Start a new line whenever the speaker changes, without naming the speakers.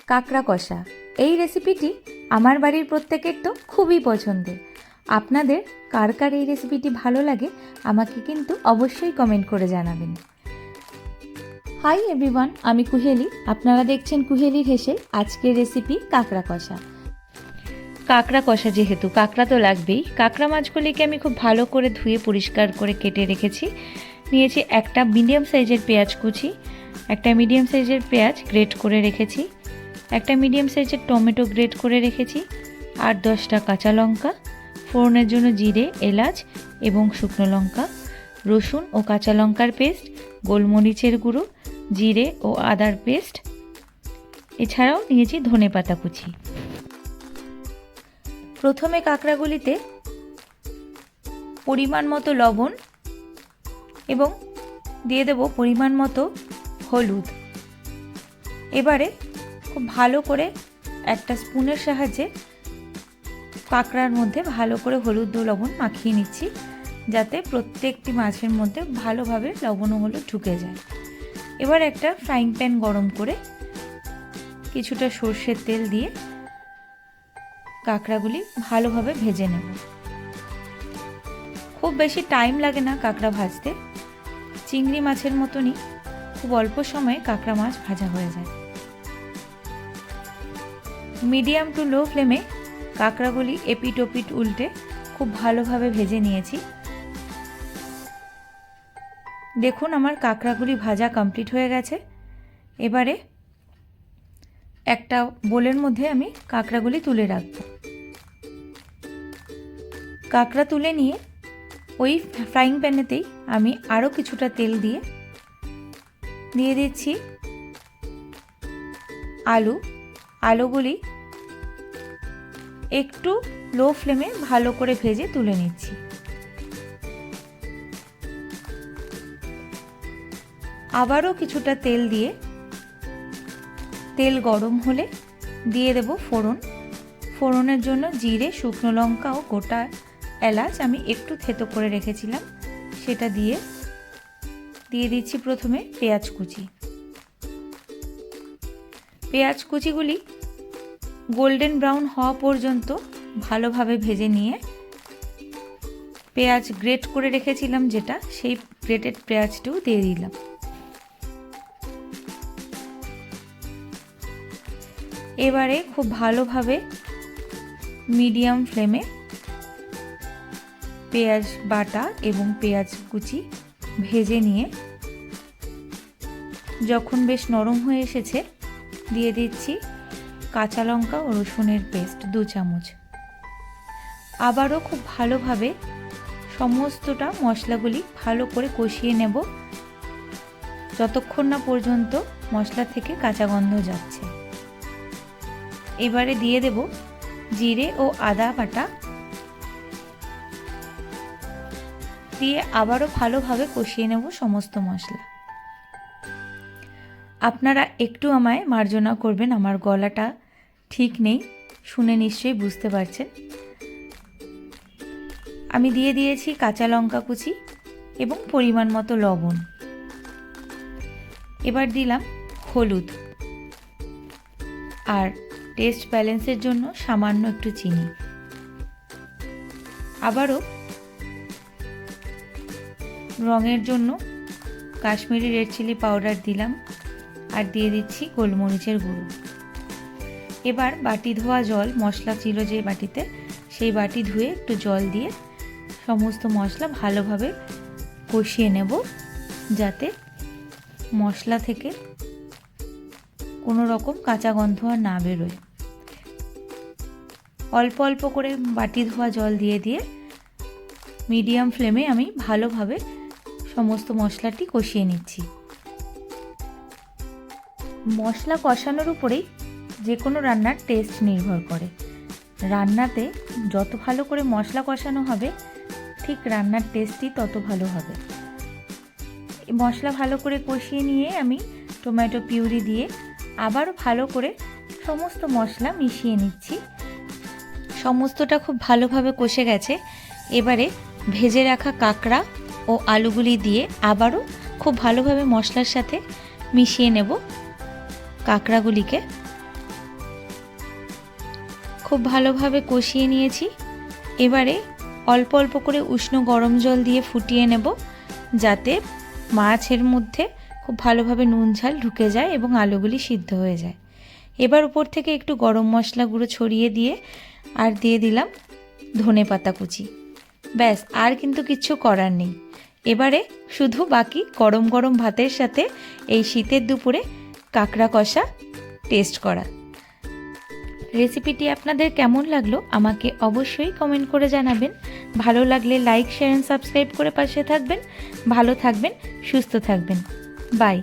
কাঁকড়া কষা। এই রেসিপিটি আমার বাড়ির প্রত্যেকের তো খুবই পছন্দের। আপনাদের কার কার এই রেসিপিটি ভালো লাগে আমাকে কিন্তু অবশ্যই কমেন্ট করে জানাবেন। হাই এভরিওয়ান, আমি কুহেলি। আপনারা দেখছেন কুহেলির হেসে। আজকের রেসিপি কাঁকড়া কষা। কাঁকড়া কষা যেহেতু কাঁকড়া তো লাগবেই, কাঁকড়া মাছগুলিকে আমি খুব ভালো করে ধুয়ে পরিষ্কার করে কেটে রেখেছি। নিয়েছি একটা মিডিয়াম সাইজের পেঁয়াজ কুচি, একটা মিডিয়াম সাইজের পেঁয়াজ গ্রেট করে রেখেছি, একটা মিডিয়াম সাইজের টমেটো গ্রেট করে রেখেছি, 8-10টা কাঁচা লঙ্কা, ফোড়নের জন্য জিরে, এলাচ এবং শুকনো লঙ্কা, রসুন ও কাঁচা লঙ্কার পেস্ট, গোলমরিচের গুঁড়ো, জিরে ও আদার পেস্ট, এছাড়াও নিয়েছি ধনেপাতা কুচি। প্রথমে কাঁকড়াগুলিতে পরিমাণ মতো লবণ এবং দিয়ে দেব পরিমাণ মতো হলুদ। এবারে খুব ভালো করে একটা স্পুনের সাহায্যে কাঁকড়ার মধ্যে ভালো করে হলুদ ও লবণ মাখিয়ে নিচ্ছি, যাতে প্রত্যেকটি মাছের মধ্যে ভালোভাবে লবণ ও হলুদ ঢুকে যায়। এবার একটা ফ্রাইং প্যান গরম করে কিছুটা সর্ষের তেল দিয়ে কাঁকড়াগুলি ভালোভাবে ভেজে নেব। খুব বেশি টাইম লাগে না কাঁকড়া ভাজতে, চিংড়ি মাছের মতনই খুব অল্প সময়ে কাঁকড়া মাছ ভাজা হয়ে যায়। মিডিয়াম টু লো ফ্লেমে কাঁকড়াগুলি এপিট ওপিট উল্টে খুব ভালোভাবে ভেজে নিয়েছি। দেখুন আমার কাঁকড়াগুলি ভাজা কমপ্লিট হয়ে গেছে। এবারে একটা বোলের মধ্যে আমি কাঁকড়াগুলি তুলে রাখব। কাঁকড়া তুলে নিয়ে ওই ফ্রাইং প্যানেতেই আমি আরও কিছুটা তেল দিয়ে দিচ্ছি আলুগুলি একটু লো ফ্লেমে ভালো করে ভেজে তুলে নিচ্ছি। আবারও কিছুটা তেল দিয়ে তেল গরম হলে দিয়ে দেব ফোড়ন। ফোড়নের জন্য জিরে, শুকনো লঙ্কা ও গোটা এলাচ আমি একটু থেতো করে রেখেছিলাম, সেটা দিয়ে দিচ্ছি প্রথমে পেঁয়াজ কুচি। পেঁয়াজ কুচিগুলি গোল্ডেন ব্রাউন হওয়া পর্যন্ত ভালোভাবে ভেজে নিয়ে পেঁয়াজ গ্রেট করে রেখেছিলাম যেটা, সেই গ্রেটেড পেঁয়াজটাও দিয়ে দিলাম। এবারে খুব ভালোভাবে মিডিয়াম ফ্লেমে পেঁয়াজ বাটা এবং পেঁয়াজ কুচি ভেজে নিয়ে যখন বেশ নরম হয়ে এসেছে দিয়ে দিচ্ছি কাঁচা লঙ্কা ও রসুনের পেস্ট 2 চামচ। আবারও খুব ভালোভাবে সমস্তটা মশলাগুলি ভালো করে কষিয়ে নেব যতক্ষণ না পর্যন্ত মশলা থেকে কাঁচা গন্ধ যাচ্ছে। এবারে দিয়ে দেব জিরে ও আদা বাটা, দিয়ে আবারও ভালোভাবে কষিয়ে নেব সমস্ত মশলা। আপনারা একটু আমায় মার্জনা করবেন, আমার গলাটা ঠিক নেই, শুনে নিশ্চয়ই বুঝতে পারছেন। আমি দিয়ে দিয়েছি কাঁচা লঙ্কা কুচি এবং পরিমাণ মতো লবণ। এবার দিলাম হলুদ আর টেস্ট ব্যালেন্সের জন্য সামান্য একটু চিনি। আবারও রঙের জন্য কাশ্মীরি রেড চিলি পাউডার দিলাম আর দিয়ে দিচ্ছি গোলমরিচের গুঁড়ো। এবার বাটি ধোয়া জল, মশলা ছিল যে বাটিতে, সেই বাটি ধুয়ে একটু জল দিয়ে সমস্ত মশলা ভালোভাবে কষিয়ে নেব, যাতে মশলা থেকে কোনো রকম কাঁচা গন্ধ আর না বেরোয়। অল্প অল্প করে বাটি ধোয়া জল দিয়ে দিয়ে মিডিয়াম ফ্লেমে আমি ভালোভাবে সমস্ত মশলাটি কষিয়ে নিচ্ছি। মশলা কষানোর উপরেই যে কোনো রান্নার টেস্ট নির্ভর করে। রান্নাতে যত ভালো করে মশলা কষানো হবে ঠিক রান্নার টেস্টই তত ভালো হবে। মশলা ভালো করে কষিয়ে নিয়ে আমি টমেটো পিউরি দিয়ে আবার ভালো করে সমস্ত মশলা মিশিয়ে নিচ্ছি। সমস্তটা খুব ভালোভাবে কষে গেছে। এবারে ভেজে রাখা কাঁকড়া ও আলুগুলি দিয়ে আবারও খুব ভালোভাবে মশলার সাথে মিশিয়ে নেব কাঁকড়াগুলিকে। খুব ভালোভাবে কষিয়ে নিয়েছি। এবারে অল্প অল্প করে উষ্ণ গরম জল দিয়ে ফুটিয়ে নেব, যাতে মাছের মধ্যে খুব ভালোভাবে নুন ঝাল ঢুকে যায় এবং আলুগুলি সিদ্ধ হয়ে যায়। এবার উপর থেকে একটু গরম মশলা গুঁড়ো ছড়িয়ে দিয়ে আর দিয়ে দিলাম ধনেপাতা কুচি। ব্যাস, আর কিন্তু কিচ্ছু করার নেই। এবারে শুধু বাকি গরম গরম ভাতের সাথে এই শীতের দুপুরে কাঁকড়া কষা টেস্ট করা। রেসিপিটি আপনাদের কেমন লাগলো আমাকে অবশ্যই কমেন্ট করে জানাবেন। ভালো লাগলে লাইক, শেয়ার এন্ড সাবস্ক্রাইব করে পাশে থাকবেন। ভালো থাকবেন, সুস্থ থাকবেন। বাই।